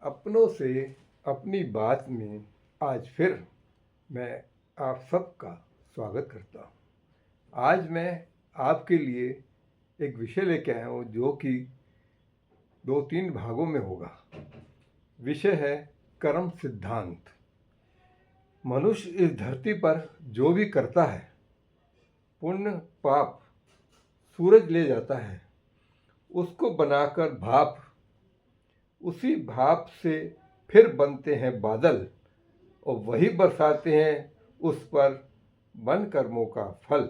अपनों से अपनी बात में आज फिर मैं आप सबका स्वागत करता हूँ। आज मैं आपके लिए एक विषय लेके आया हूँ जो कि 2-3 भागों में होगा। विषय है कर्म सिद्धांत। मनुष्य इस धरती पर जो भी करता है, पुण्य पाप सूरज ले जाता है, उसको बनाकर भाप, उसी भाप से फिर बनते हैं बादल और वही बरसाते हैं उस पर मन कर्मों का फल।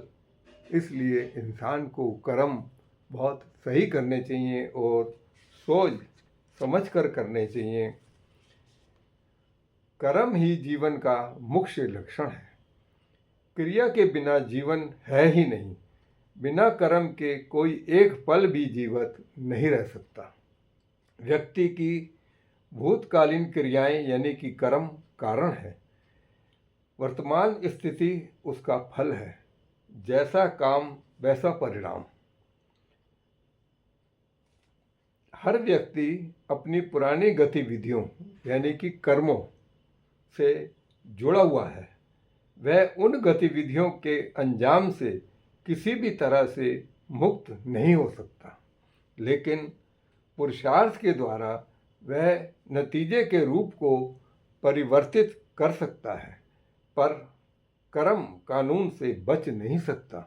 इसलिए इंसान को कर्म बहुत सही करने चाहिए और सोच समझ कर करने चाहिए। कर्म ही जीवन का मुख्य लक्षण है। क्रिया के बिना जीवन है ही नहीं। बिना कर्म के कोई एक पल भी जीवित नहीं रह सकता। व्यक्ति की भूतकालीन क्रियाएं यानी कि कर्म कारण है, वर्तमान स्थिति उसका फल है। जैसा काम वैसा परिणाम। हर व्यक्ति अपनी पुरानी गतिविधियों यानी कि कर्मों से जुड़ा हुआ है। वह उन गतिविधियों के अंजाम से किसी भी तरह से मुक्त नहीं हो सकता, लेकिन पुरुषार्थ के द्वारा वह नतीजे के रूप को परिवर्तित कर सकता है, पर कर्म कानून से बच नहीं सकता।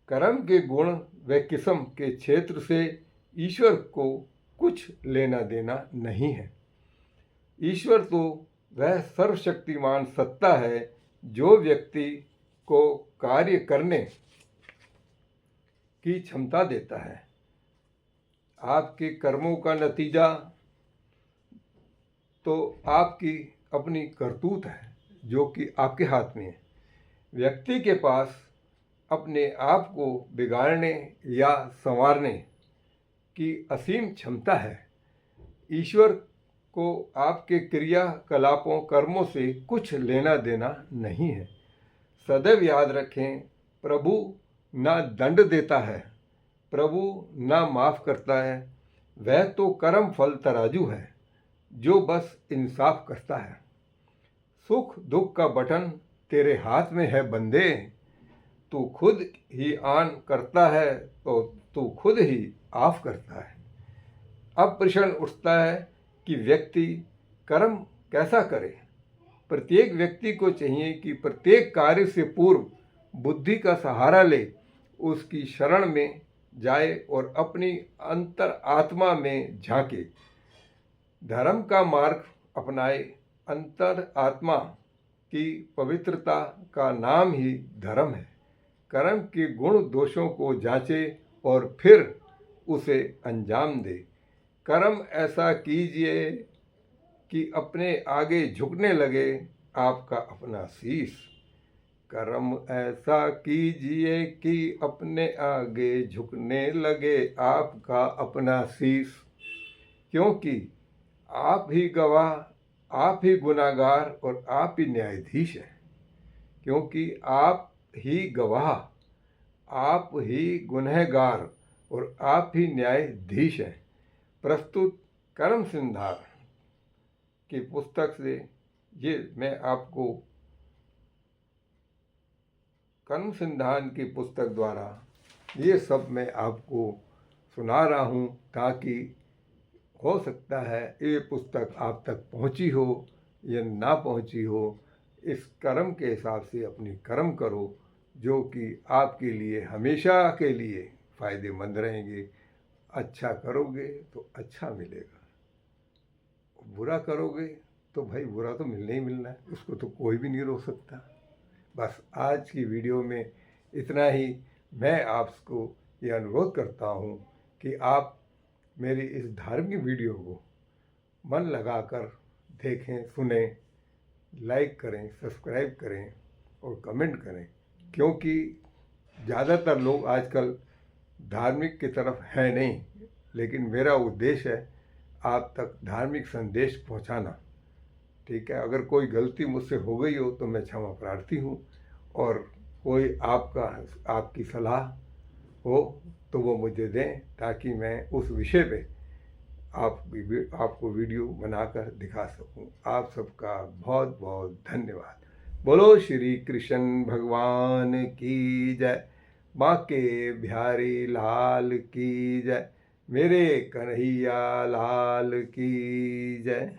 कर्म के गुण व किस्म के क्षेत्र से ईश्वर को कुछ लेना देना नहीं है। ईश्वर तो वह सर्वशक्तिमान सत्ता है जो व्यक्ति को कार्य करने की क्षमता देता है। आपके कर्मों का नतीजा तो आपकी अपनी करतूत है जो कि आपके हाथ में है। व्यक्ति के पास अपने आप को बिगाड़ने या संवारने की असीम क्षमता है। ईश्वर को आपके क्रियाकलापों कर्मों से कुछ लेना देना नहीं है। सदैव याद रखें, प्रभु ना दंड देता है, प्रभु ना माफ़ करता है। वह तो कर्म फल तराजू है जो बस इंसाफ करता है। सुख दुख का बटन तेरे हाथ में है बंदे, तू खुद ही ऑन करता है तो तू खुद ही ऑफ करता है। अब प्रश्न उठता है कि व्यक्ति कर्म कैसा करे। प्रत्येक व्यक्ति को चाहिए कि प्रत्येक कार्य से पूर्व बुद्धि का सहारा ले, उसकी शरण में जाए और अपनी अंतर आत्मा में झांके, धर्म का मार्ग अपनाए। अंतर आत्मा की पवित्रता का नाम ही धर्म है। कर्म के गुण दोषों को जांचे और फिर उसे अंजाम दे। कर्म ऐसा कीजिए कि अपने आगे झुकने लगे आपका अपना शीश। कर्म ऐसा कीजिए कि अपने आगे झुकने लगे आपका अपना शीश। क्योंकि आप ही गवाह, आप ही गुनाहगार और आप ही न्यायाधीश हैं। क्योंकि आप ही गवाह, आप ही गुनहगार और आप ही न्यायाधीश हैं। प्रस्तुत कर्म सिद्धांत की पुस्तक से ये मैं आपको कर्म सिद्धांत की पुस्तक द्वारा ये सब मैं आपको सुना रहा हूँ, ताकि हो सकता है ये पुस्तक आप तक पहुँची हो या ना पहुँची हो। इस कर्म के हिसाब से अपनी कर्म करो जो कि आपके लिए हमेशा के लिए फ़ायदेमंद रहेंगे। अच्छा करोगे तो अच्छा मिलेगा, बुरा करोगे तो भाई बुरा तो मिलना ही मिलना है, उसको तो कोई भी नहीं रोक सकता। बस आज की वीडियो में इतना ही। मैं आपको ये अनुरोध करता हूँ कि आप मेरी इस धार्मिक वीडियो को मन लगाकर देखें, सुने, लाइक करें, सब्सक्राइब करें और कमेंट करें, क्योंकि ज़्यादातर लोग आजकल धार्मिक की तरफ है नहीं, लेकिन मेरा उद्देश्य है आप तक धार्मिक संदेश पहुंचाना। ठीक है, अगर कोई गलती मुझसे हो गई हो तो मैं क्षमा प्रार्थी हूँ, और कोई आपकी सलाह हो तो वो मुझे दें, ताकि मैं उस विषय पे आपको वीडियो बनाकर दिखा सकूं। आप सबका बहुत बहुत धन्यवाद। बोलो श्री कृष्ण भगवान की जय, बांके बिहारी लाल की जय, मेरे कन्हैया लाल की जय।